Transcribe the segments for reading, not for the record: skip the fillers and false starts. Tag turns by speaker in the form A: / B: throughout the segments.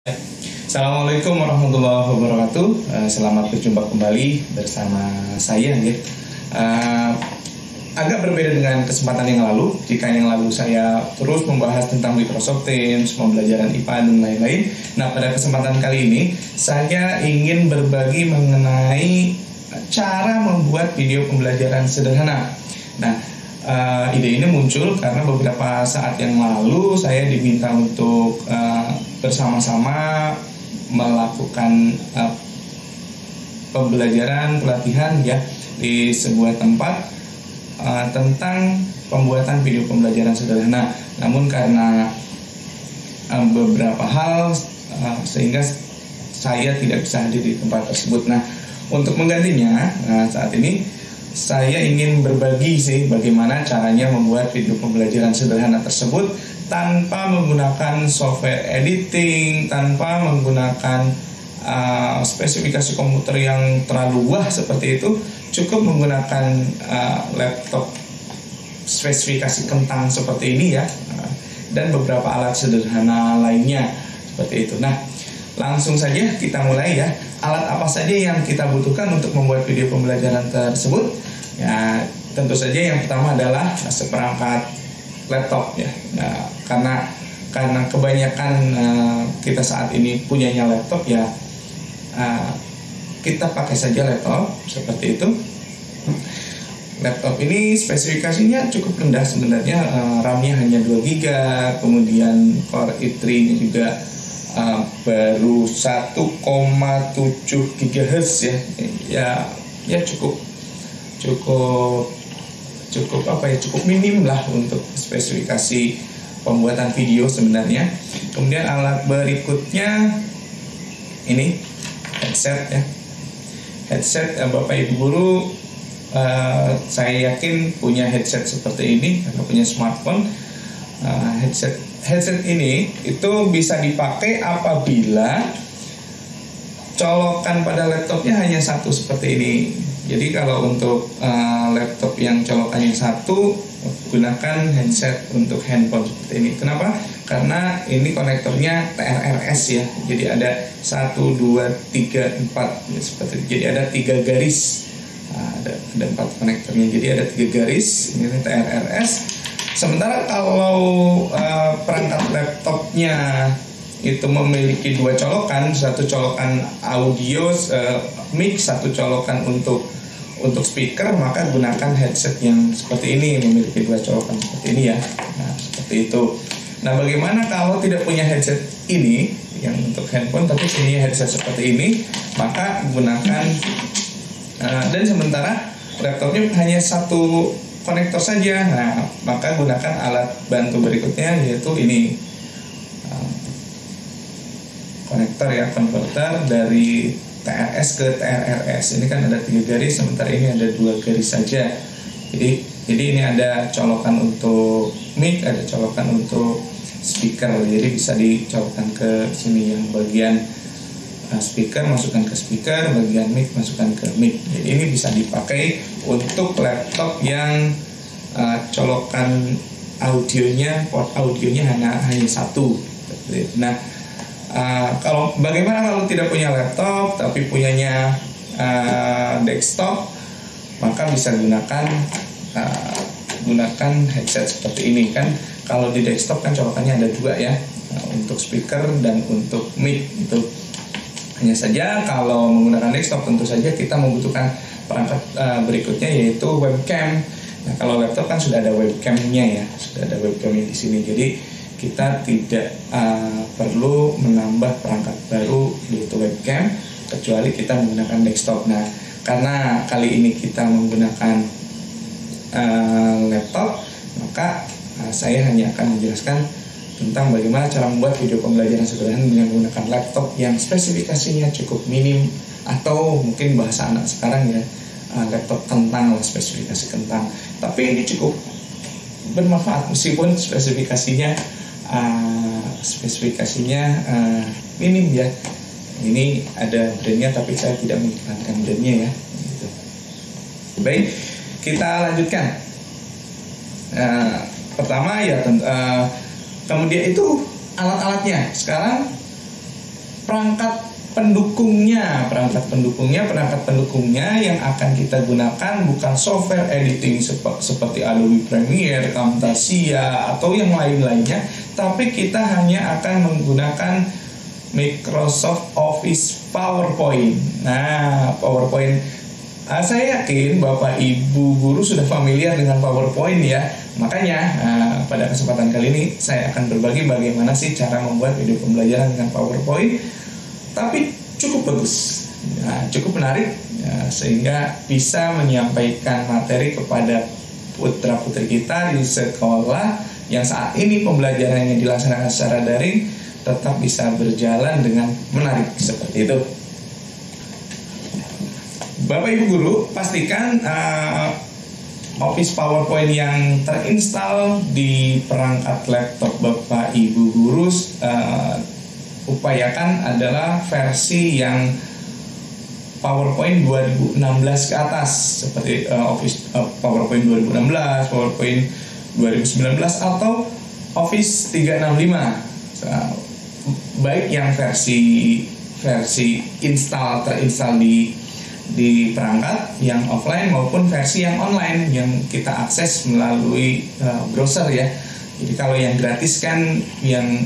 A: Assalamualaikum warahmatullahi wabarakatuh. Selamat berjumpa kembali bersama saya ya. Agak berbeda dengan kesempatan yang lalu. Jika yang lalu saya terus membahas tentang Microsoft Teams, pembelajaran IPA dan lain-lain. Nah, pada kesempatan kali ini saya ingin berbagi mengenai cara membuat video pembelajaran sederhana. Nah, ide ini muncul karena beberapa saat yang lalu saya diminta untuk bersama-sama melakukan pembelajaran pelatihan ya di sebuah tempat tentang pembuatan video pembelajaran sederhana. Namun karena beberapa hal sehingga saya tidak bisa hadir di tempat tersebut. Nah, untuk menggantinya saat ini saya ingin berbagi bagaimana caranya membuat video pembelajaran sederhana tersebut tanpa menggunakan software editing, tanpa menggunakan spesifikasi komputer yang terlalu wah seperti itu. Cukup menggunakan laptop spesifikasi kentang seperti ini ya, dan beberapa alat sederhana lainnya seperti itu. Nah, langsung saja kita mulai ya. Alat apa saja yang kita butuhkan untuk membuat video pembelajaran tersebut? Ya, tentu saja yang pertama adalah seperangkat laptop ya. Nah, karena kebanyakan kita saat ini punyanya laptop ya, kita pakai saja laptop seperti itu. Laptop ini spesifikasinya cukup rendah sebenarnya, RAM-nya hanya 2 GB, kemudian Core i3-nya juga baru 1,7 GHz ya cukup minim lah untuk spesifikasi pembuatan video sebenarnya. Kemudian alat berikutnya ini headset ya. Headset Bapak Ibu guru saya yakin punya headset seperti ini karena punya smartphone. Headset ini itu bisa dipakai apabila colokan pada laptopnya hanya satu seperti ini. Jadi kalau untuk laptop yang colokannya satu, gunakan headset untuk handphone seperti ini. Kenapa? Karena ini konektornya TRRS ya. Jadi ada 1, 2, 3, 4 ya, seperti itu. Jadi ada 3 garis. Ada 4 konektornya. Jadi ada 3 garis. Ini TRRS. Sementara kalau perangkat laptopnya itu memiliki 2 colokan, satu colokan audio mic, satu colokan untuk speaker, maka gunakan headset yang seperti ini, memiliki 2 colokan seperti ini ya. Nah, seperti itu. Nah, bagaimana kalau tidak punya headset ini yang untuk handphone tapi punya headset seperti ini, maka gunakan dan sementara laptopnya hanya satu konektor saja. Nah, maka gunakan alat bantu berikutnya, yaitu ini konektor ya, konverter dari TRS ke TRRS. Ini kan ada 3 garis, sementara ini ada 2 garis saja. Jadi ini ada colokan untuk mic, ada colokan untuk speaker. Jadi bisa dicolokkan ke sini, yang bagian speaker masukkan ke speaker, bagian mic masukkan ke mic. Jadi ini bisa dipakai untuk laptop yang colokan audionya, port audionya hanya satu. Nah, bagaimana kalau tidak punya laptop tapi punyanya desktop, maka bisa gunakan headset seperti ini kan. Kalau di desktop kan colokannya ada 2 ya, untuk speaker dan untuk mic itu. Hanya saja kalau menggunakan desktop tentu saja kita membutuhkan perangkat berikutnya, yaitu webcam. Nah, kalau laptop kan sudah ada webcamnya ya, sudah ada webcamnya di sini. Jadi kita tidak perlu menambah perangkat baru, yaitu webcam, kecuali kita menggunakan desktop. Nah, karena kali ini kita menggunakan laptop, maka saya hanya akan menjelaskan tentang bagaimana cara membuat video pembelajaran sederhana dengan menggunakan laptop yang spesifikasinya cukup minim, atau mungkin bahasa anak sekarang ya, laptop kentang lah, spesifikasi kentang. Tapi ini cukup bermanfaat meskipun spesifikasinya minim ya. Ini ada brandnya tapi saya tidak mengiklankan brandnya ya gitu. Baik, kita lanjutkan. Pertama ya kemudian itu alat-alatnya. Sekarang perangkat pendukungnya. Perangkat pendukungnya yang akan kita gunakan bukan software editing seperti Adobe Premiere, Camtasia, atau yang lain-lainnya, tapi kita hanya akan menggunakan Microsoft Office PowerPoint. Nah, PowerPoint, saya yakin Bapak Ibu guru sudah familiar dengan PowerPoint ya. Makanya pada kesempatan kali ini saya akan berbagi bagaimana sih cara membuat video pembelajaran dengan PowerPoint, tapi cukup bagus, cukup menarik, sehingga bisa menyampaikan materi kepada putra-putri kita di sekolah yang saat ini pembelajarannya dilaksanakan secara daring tetap bisa berjalan dengan menarik seperti itu. Bapak Ibu guru, pastikan Office PowerPoint yang terinstall di perangkat laptop Bapak Ibu guru upayakan adalah versi yang PowerPoint 2016 ke atas, seperti Office PowerPoint 2016, PowerPoint 2019, atau Office 365. Baik yang versi terinstall di perangkat yang offline maupun versi yang online yang kita akses melalui browser ya. Jadi kalau yang gratis kan yang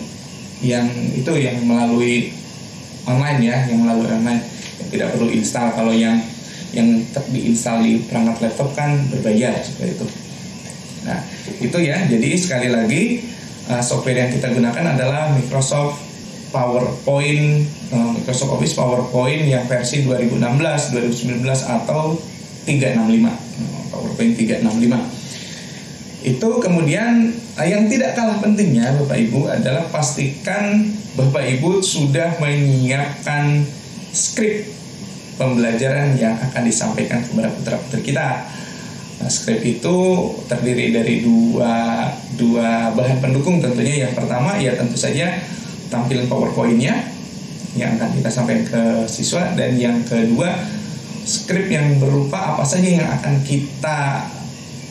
A: melalui online ya, yang tidak perlu install. Kalau yang diinstal di perangkat laptop kan berbayar seperti itu. Nah, itu ya. Jadi sekali lagi software yang kita gunakan adalah Microsoft Office PowerPoint yang versi 2016, 2019 atau 365. PowerPoint 365. Itu kemudian yang tidak kalah pentingnya Bapak Ibu adalah pastikan Bapak Ibu sudah menyiapkan skrip pembelajaran yang akan disampaikan kepada putra-putri kita. Nah, skrip itu terdiri dari dua bahan pendukung tentunya. Yang pertama ya tentu saja tampilan PowerPoint-nya yang akan kita sampaikan ke siswa, dan yang kedua skrip yang berupa apa saja yang akan kita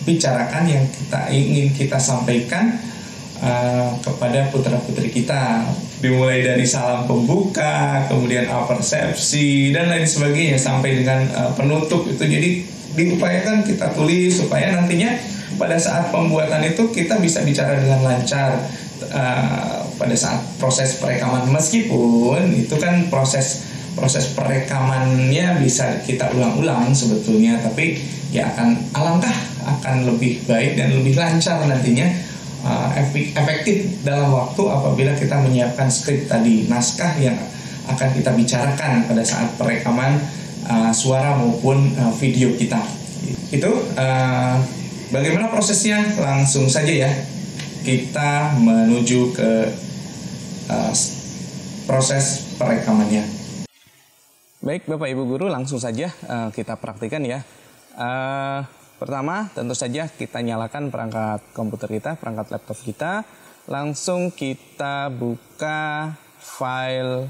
A: bicarakan, yang ingin kita sampaikan kepada putra-putri kita, dimulai dari salam pembuka, kemudian persepsi dan lain sebagainya sampai dengan penutup. Itu jadi diupayakan kita tulis supaya nantinya pada saat pembuatan itu kita bisa bicara dengan lancar pada saat proses perekaman, meskipun itu kan proses perekamannya bisa kita ulang-ulang sebetulnya, tapi ya akan lebih baik dan lebih lancar nantinya, efektif dalam waktu apabila kita menyiapkan skrip tadi, naskah yang akan kita bicarakan pada saat perekaman suara maupun video kita. Itu bagaimana prosesnya, langsung saja ya kita menuju ke proses perekamannya. Baik Bapak Ibu guru, langsung saja kita praktikan ya. Pertama tentu saja kita nyalakan perangkat komputer kita, perangkat laptop kita. Langsung kita buka file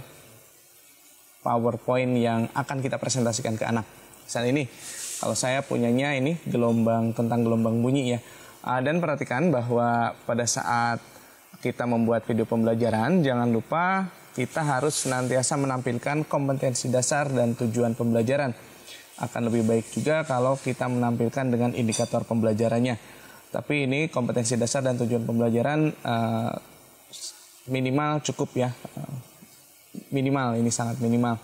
A: PowerPoint yang akan kita presentasikan ke anak. Misalnya ini, kalau saya punyanya ini tentang gelombang bunyi ya. Dan perhatikan bahwa pada saat kita membuat video pembelajaran, jangan lupa kita harus senantiasa menampilkan kompetensi dasar dan tujuan pembelajaran. Akan lebih baik juga kalau kita menampilkan dengan indikator pembelajarannya. Tapi ini kompetensi dasar dan tujuan pembelajaran minimal cukup ya. Minimal, ini sangat minimal.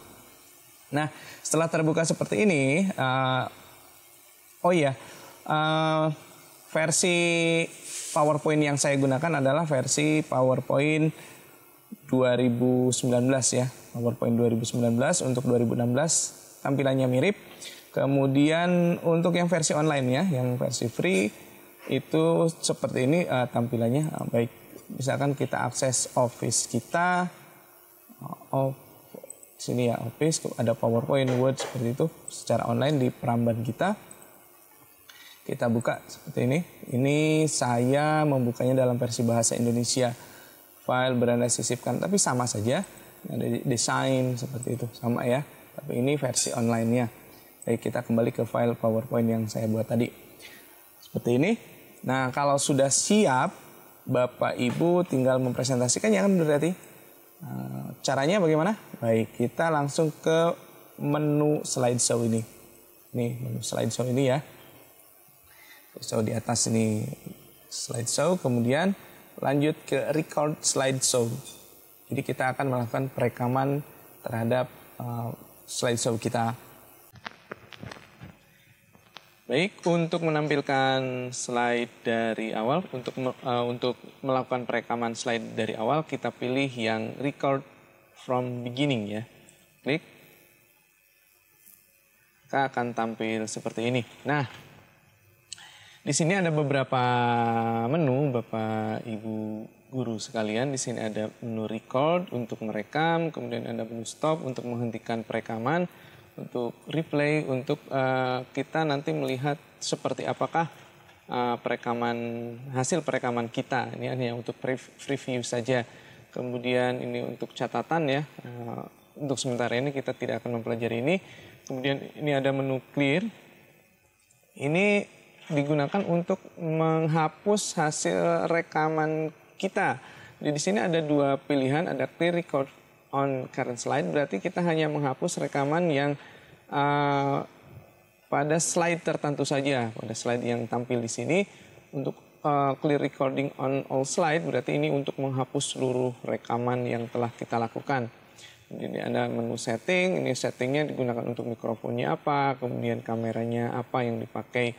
A: Nah, setelah terbuka seperti ini, versi PowerPoint yang saya gunakan adalah versi PowerPoint 2019 ya. PowerPoint 2019, untuk 2016 tampilannya mirip. Kemudian untuk yang versi online ya, yang versi free itu seperti ini tampilannya. Baik, misalkan kita akses Office kita, sini ya Office, ada PowerPoint, Word seperti itu secara online di peramban kita. Kita buka seperti ini. Ini saya membukanya dalam versi bahasa Indonesia. File beranda sisipkan, tapi sama saja. Ada desain seperti itu, sama ya. Tapi ini versi online-nya. Baik, kita kembali ke file PowerPoint yang saya buat tadi. Seperti ini. Nah, kalau sudah siap, Bapak Ibu tinggal mempresentasikannya kan berarti.
B: Caranya bagaimana? Baik, kita langsung ke menu slideshow ini. Nih, menu slideshow ini ya. So di atas ini slideshow, kemudian lanjut ke record slideshow. Jadi kita akan melakukan perekaman terhadap slideshow kita. Baik, untuk menampilkan slide dari awal, untuk melakukan perekaman slide dari awal, kita pilih yang record from beginning ya. Klik. Maka akan tampil seperti ini. Nah, di sini ada beberapa menu, Bapak Ibu guru sekalian. Di sini ada menu record untuk merekam, kemudian ada menu stop untuk menghentikan perekaman, untuk replay, untuk kita nanti melihat seperti apakah hasil perekaman kita. Ini hanya untuk preview saja. Kemudian ini untuk catatan ya. Untuk sementara ini kita tidak akan mempelajari ini. Kemudian ini ada menu clear. Ini digunakan untuk menghapus hasil rekaman kita. Jadi di sini ada dua pilihan, ada clear record on current slide, berarti kita hanya menghapus rekaman yang pada slide tertentu saja, pada slide yang tampil di sini. Untuk clear recording on all slide, berarti ini untuk menghapus seluruh rekaman yang telah kita lakukan. Jadi ada menu setting, ini settingnya digunakan untuk mikrofonnya apa, kemudian kameranya apa yang dipakai.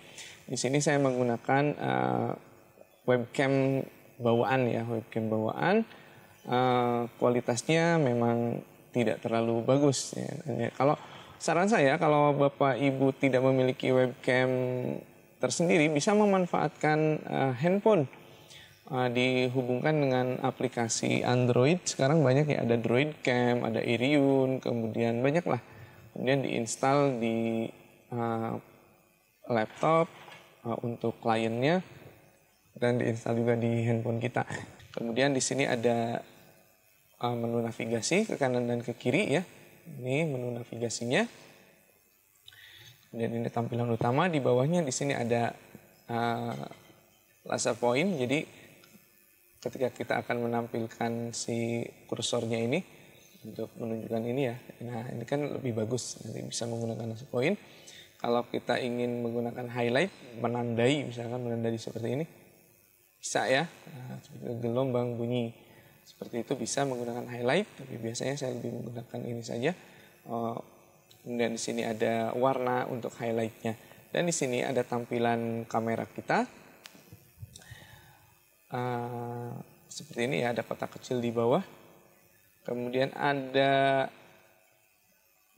B: Di sini saya menggunakan webcam bawaan ya, webcam bawaan. Kualitasnya memang tidak terlalu bagus ya. Kalau saran saya, kalau Bapak Ibu tidak memiliki webcam tersendiri, bisa memanfaatkan handphone, dihubungkan dengan aplikasi Android. Sekarang banyak ya, ada Droidcam, ada Iriun, kemudian banyak lah. Kemudian diinstal di laptop untuk kliennya, dan diinstal juga di handphone kita. Kemudian di sini ada menu navigasi ke kanan dan ke kiri ya. Ini menu navigasinya. Kemudian ini tampilan utama. Di bawahnya di sini ada laser point. Jadi ketika kita akan menampilkan si kursornya ini untuk menunjukkan ini ya. Nah, ini kan lebih bagus, nanti bisa menggunakan laser point. Kalau kita ingin menggunakan highlight, menandai, misalkan menandai seperti ini, bisa ya. Nah, seperti gelombang bunyi seperti itu, bisa menggunakan highlight, tapi biasanya saya lebih menggunakan ini saja. Kemudian di sini ada warna untuk highlightnya, dan di sini ada tampilan kamera kita. Seperti ini ya, ada kotak kecil di bawah. Kemudian ada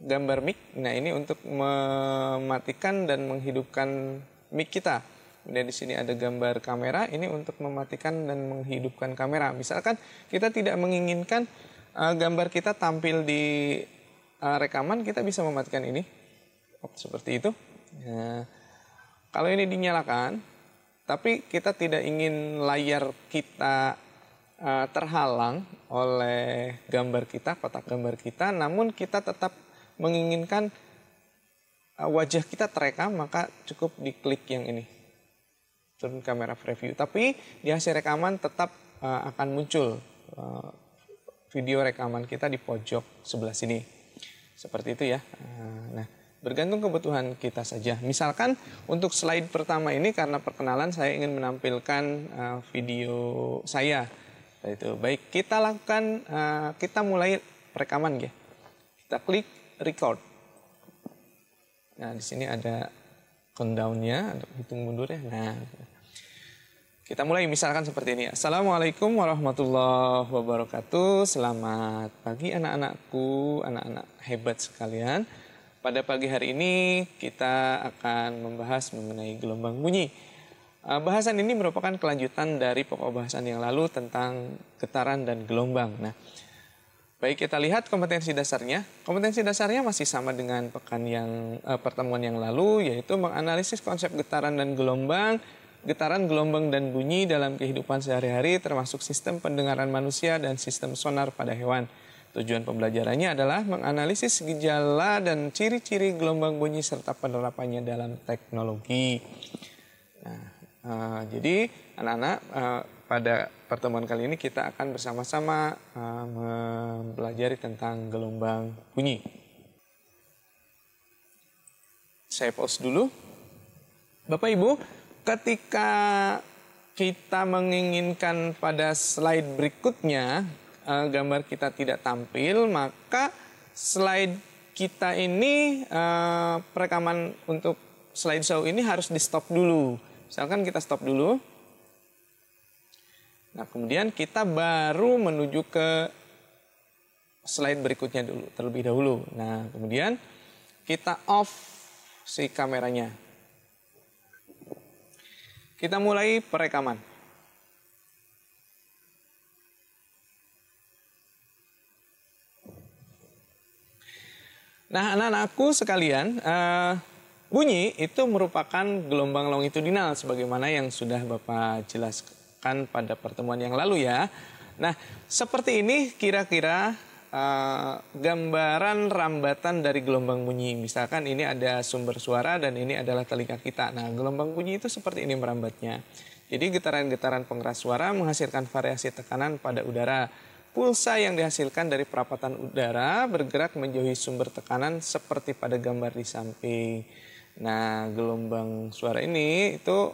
B: gambar mic. Nah, ini untuk mematikan dan menghidupkan mic kita. Kemudian di sini ada gambar kamera, ini untuk mematikan dan menghidupkan kamera. Misalkan kita tidak menginginkan gambar kita tampil di rekaman, kita bisa mematikan ini. Seperti itu. Nah, kalau ini dinyalakan, tapi kita tidak ingin layar kita terhalang oleh gambar kita, kotak gambar kita, namun kita tetap menginginkan wajah kita terekam, maka cukup diklik yang ini, turun kamera preview. Tapi di hasil rekaman tetap akan muncul video rekaman kita di pojok sebelah sini. Seperti itu ya. Nah, bergantung kebutuhan kita saja. Misalkan untuk slide pertama ini, karena perkenalan, saya ingin menampilkan video saya. Itu baik, kita lakukan, kita mulai rekaman ya. Kita klik record. Nah, di sini ada countdown-nya, ada hitung mundur ya. Nah, kita mulai misalkan seperti ini. Assalamualaikum warahmatullahi wabarakatuh. Selamat pagi anak-anakku, anak-anak hebat sekalian. Pada pagi hari ini kita akan membahas mengenai gelombang bunyi. Bahasan ini merupakan kelanjutan dari pokok bahasan yang lalu tentang getaran dan gelombang. Nah, baik, kita lihat kompetensi dasarnya. Kompetensi dasarnya masih sama dengan pertemuan yang lalu, yaitu menganalisis konsep getaran dan gelombang, dan bunyi dalam kehidupan sehari-hari, termasuk sistem pendengaran manusia dan sistem sonar pada hewan. Tujuan pembelajarannya adalah menganalisis gejala dan ciri-ciri gelombang bunyi serta penerapannya dalam teknologi. Nah, jadi anak-anak, pada pertemuan kali ini kita akan bersama-sama mempelajari tentang gelombang bunyi. Saya pause dulu. Bapak Ibu, ketika kita menginginkan pada slide berikutnya gambar kita tidak tampil, maka slide kita ini perekaman untuk slideshow ini harus di stop dulu. Misalkan kita stop dulu. Nah, kemudian kita baru menuju ke slide berikutnya dulu, terlebih dahulu. Nah, kemudian kita off si kameranya. Kita mulai perekaman. Nah, anak-anakku sekalian, bunyi itu merupakan gelombang longitudinal sebagaimana yang sudah Bapak jelaskan pada pertemuan yang lalu ya. Nah, seperti ini kira-kira gambaran rambatan dari gelombang bunyi. Misalkan ini ada sumber suara dan ini adalah telinga kita. Nah, gelombang bunyi itu seperti ini merambatnya. Jadi getaran-getaran pengeras suara menghasilkan variasi tekanan pada udara. Pulsa yang dihasilkan dari perapatan udara bergerak menjauhi sumber tekanan seperti pada gambar di samping. Nah, gelombang suara ini itu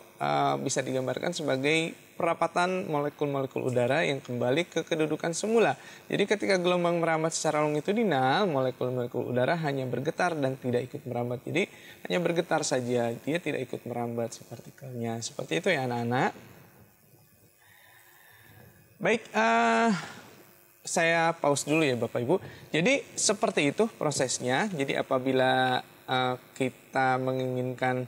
B: bisa digambarkan sebagai perapatan molekul-molekul udara yang kembali ke kedudukan semula. Jadi ketika gelombang merambat secara longitudinal, molekul-molekul udara hanya bergetar dan tidak ikut merambat. Jadi hanya bergetar saja, dia tidak ikut merambat partikelnya. Seperti itu ya anak-anak. Baik, saya pause dulu ya Bapak Ibu. Jadi seperti itu prosesnya. Jadi apabila kita menginginkan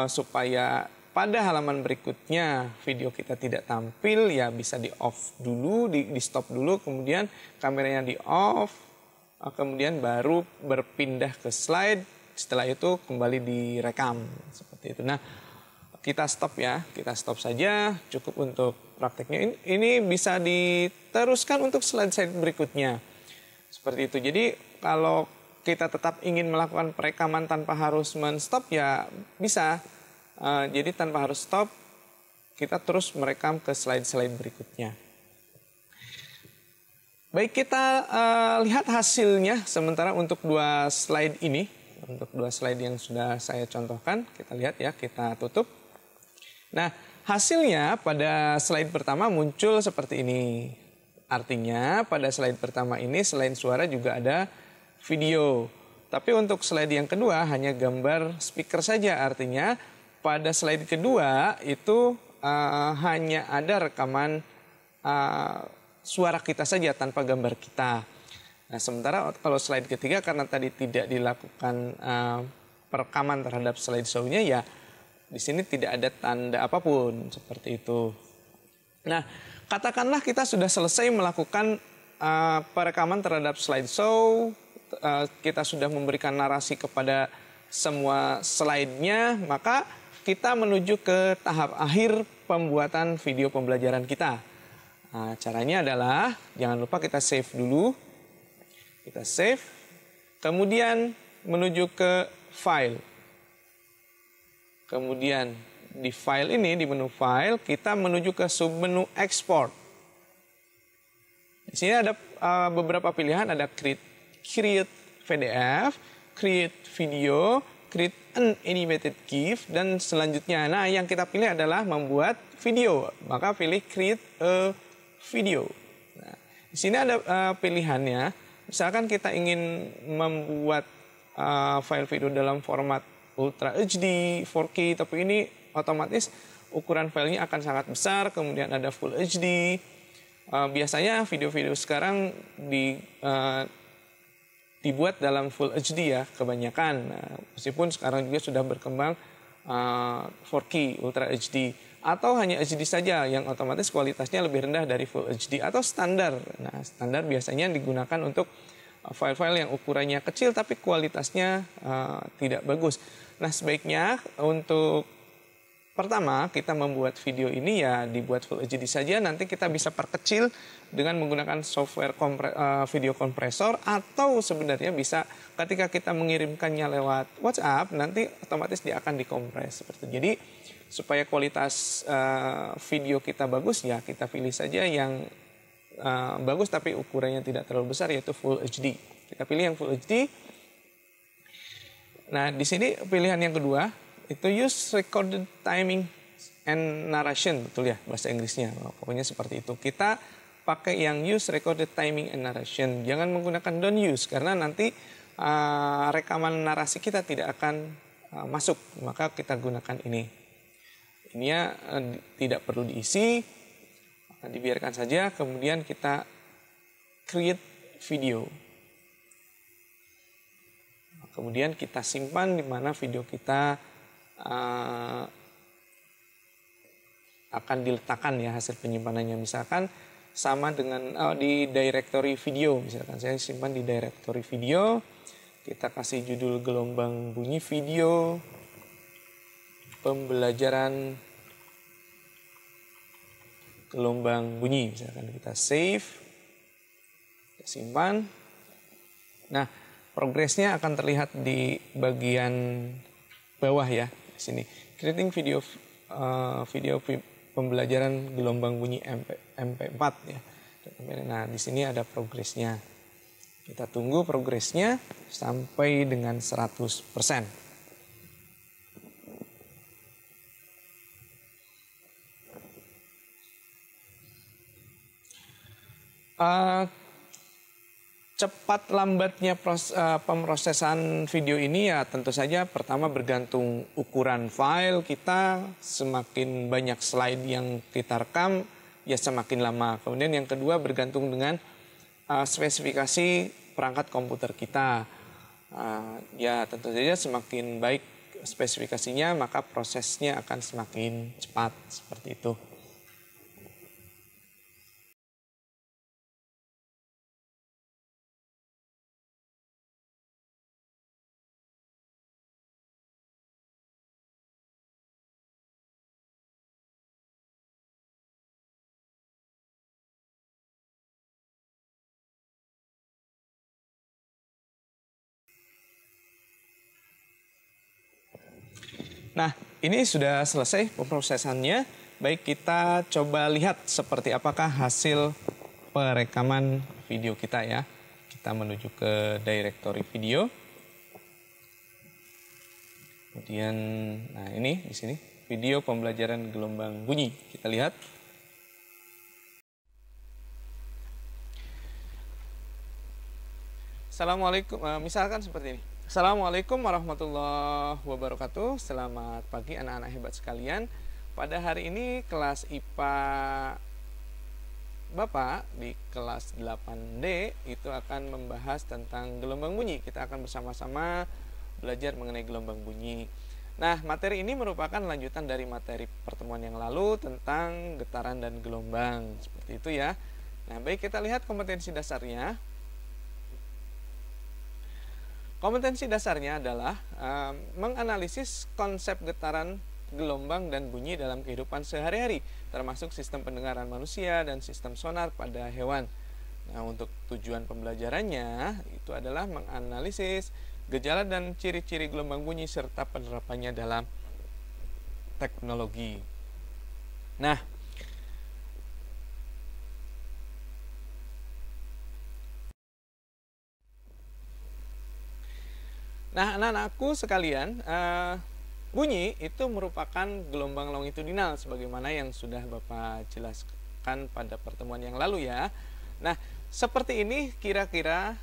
B: supaya pada halaman berikutnya video kita tidak tampil, ya bisa di off dulu, di stop dulu, kemudian kameranya di off, kemudian baru berpindah ke slide, setelah itu kembali direkam seperti itu. Nah, kita stop ya, kita stop saja, cukup untuk prakteknya. Ini bisa diteruskan untuk slide-slide berikutnya seperti itu. Jadi kalau kita tetap ingin melakukan perekaman tanpa harus men-stop ya bisa. Jadi tanpa harus stop, kita terus merekam ke slide-slide berikutnya. Baik, kita lihat hasilnya sementara untuk dua slide ini. Untuk dua slide yang sudah saya contohkan, kita lihat ya, kita tutup. Nah, hasilnya pada slide pertama muncul seperti ini. Artinya pada slide pertama ini selain suara juga ada video. Tapi untuk slide yang kedua hanya gambar speaker saja. Artinya pada slide kedua itu hanya ada rekaman suara kita saja tanpa gambar kita. Nah, sementara kalau slide ketiga karena tadi tidak dilakukan perekaman terhadap slideshow-nya, ya di sini tidak ada tanda apapun seperti itu. Nah, katakanlah kita sudah selesai melakukan perekaman terhadap slideshow, kita sudah memberikan narasi kepada semua slide-nya, maka kita menuju ke tahap akhir pembuatan video pembelajaran kita. Nah, caranya adalah jangan lupa kita save dulu. Kita save, kemudian menuju ke file. Kemudian di file ini, di menu file, kita menuju ke submenu export. Di sini ada beberapa pilihan, ada create PDF, create video, create an animated GIF, dan selanjutnya. Nah, yang kita pilih adalah membuat video. Maka pilih create a video. Nah, di sini ada pilihannya. Misalkan kita ingin membuat file video dalam format Ultra HD, 4K, tapi ini otomatis ukuran filenya akan sangat besar, kemudian ada Full HD. Biasanya video-video sekarang dibuat dalam Full HD ya, kebanyakan. Meskipun sekarang juga sudah berkembang 4K, Ultra HD. Atau hanya HD saja, yang otomatis kualitasnya lebih rendah dari Full HD. Atau standar. Nah, standar biasanya digunakan untuk file-file yang ukurannya kecil tapi kualitasnya tidak bagus. Nah, sebaiknya untuk pertama kita membuat video ini ya dibuat Full HD saja. Nanti kita bisa perkecil dengan menggunakan software video kompresor, atau sebenarnya bisa ketika kita mengirimkannya lewat WhatsApp nanti otomatis dia akan dikompres seperti itu. Jadi supaya kualitas video kita bagus, ya kita pilih saja yang bagus tapi ukurannya tidak terlalu besar, yaitu Full HD. Kita pilih yang Full HD. Nah, di sini pilihan yang kedua itu use recorded timing and narration, betul ya bahasa Inggrisnya. Pokoknya seperti itu. Kita pakai yang use recorded timing and narration. Jangan menggunakan don't use karena nanti rekaman narasi kita tidak akan masuk. Maka kita gunakan ini. Ininya tidak perlu diisi, dibiarkan saja. Kemudian kita create video. Kemudian kita simpan di mana video kita akan diletakkan ya hasil penyimpanannya. Misalkan sama dengan di directory video. Misalkan saya simpan di directory video. Kita kasih judul gelombang bunyi video pembelajaran gelombang bunyi. Misalkan kita save, kita simpan. Nah, progresnya akan terlihat di bagian bawah ya, di sini. Creating video pembelajaran gelombang bunyi MP4 ya. Nah, di sini ada progresnya. Kita tunggu progresnya sampai dengan 100%. Cepat lambatnya pemrosesan video ini ya tentu saja pertama bergantung ukuran file kita. Semakin banyak slide yang kita rekam ya semakin lama. Kemudian yang kedua bergantung dengan spesifikasi perangkat komputer kita. Ya tentu saja semakin baik spesifikasinya maka prosesnya akan semakin cepat, seperti itu. Nah, ini sudah selesai pemrosesannya. Baik, kita coba lihat seperti apakah hasil perekaman video kita ya. Kita menuju ke directory video. Kemudian, nah ini di sini video pembelajaran gelombang bunyi. Kita lihat. Assalamualaikum, misalkan seperti ini. Assalamualaikum warahmatullahi wabarakatuh. Selamat pagi anak-anak hebat sekalian. Pada hari ini kelas IPA Bapak di kelas 8D itu akan membahas tentang gelombang bunyi. Kita akan bersama-sama belajar mengenai gelombang bunyi. Nah, materi ini merupakan lanjutan dari materi pertemuan yang lalu tentang getaran dan gelombang. Seperti itu ya. Nah, baik, kita lihat kompetensi dasarnya. Kompetensi dasarnya adalah menganalisis konsep getaran, gelombang, dan bunyi dalam kehidupan sehari-hari, termasuk sistem pendengaran manusia dan sistem sonar pada hewan. Nah, untuk tujuan pembelajarannya itu adalah menganalisis gejala dan ciri-ciri gelombang bunyi serta penerapannya dalam teknologi. Nah, anak-anakku sekalian, bunyi itu merupakan gelombang longitudinal sebagaimana yang sudah Bapak jelaskan pada pertemuan yang lalu ya. Nah, seperti ini kira-kira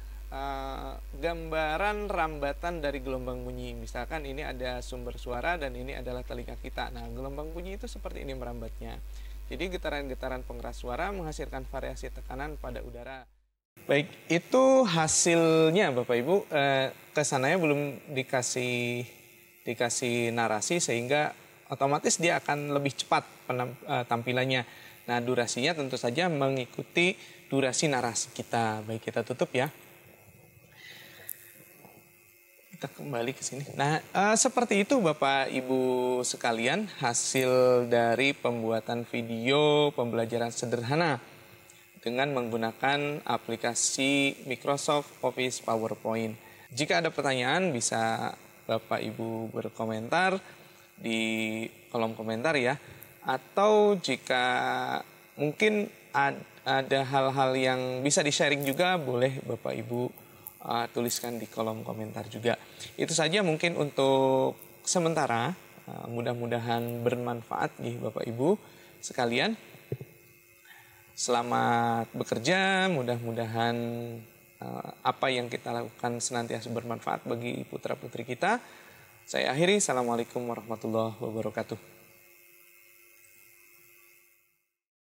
B: gambaran rambatan dari gelombang bunyi. Misalkan ini ada sumber suara dan ini adalah telinga kita. Nah, gelombang bunyi itu seperti ini merambatnya. Jadi getaran-getaran pengeras suara menghasilkan variasi tekanan pada udara. Baik, itu hasilnya Bapak Ibu. Kesananya belum dikasih narasi sehingga otomatis dia akan lebih cepat tampilannya. Nah, durasinya tentu saja mengikuti durasi narasi kita. Baik, kita tutup ya. Kita kembali ke sini. Nah, seperti itu Bapak Ibu sekalian hasil dari pembuatan video pembelajaran sederhana dengan menggunakan aplikasi Microsoft Office PowerPoint. Jika ada pertanyaan bisa Bapak Ibu berkomentar di kolom komentar ya. Atau jika mungkin ada hal-hal yang bisa di-sharing juga, boleh Bapak Ibu tuliskan di kolom komentar juga. Itu saja mungkin untuk sementara. Mudah-mudahan bermanfaat nih Bapak Ibu sekalian. Selamat bekerja, mudah-mudahan apa yang kita lakukan senantiasa bermanfaat bagi putra-putri kita. Saya akhiri, Assalamualaikum warahmatullahi wabarakatuh.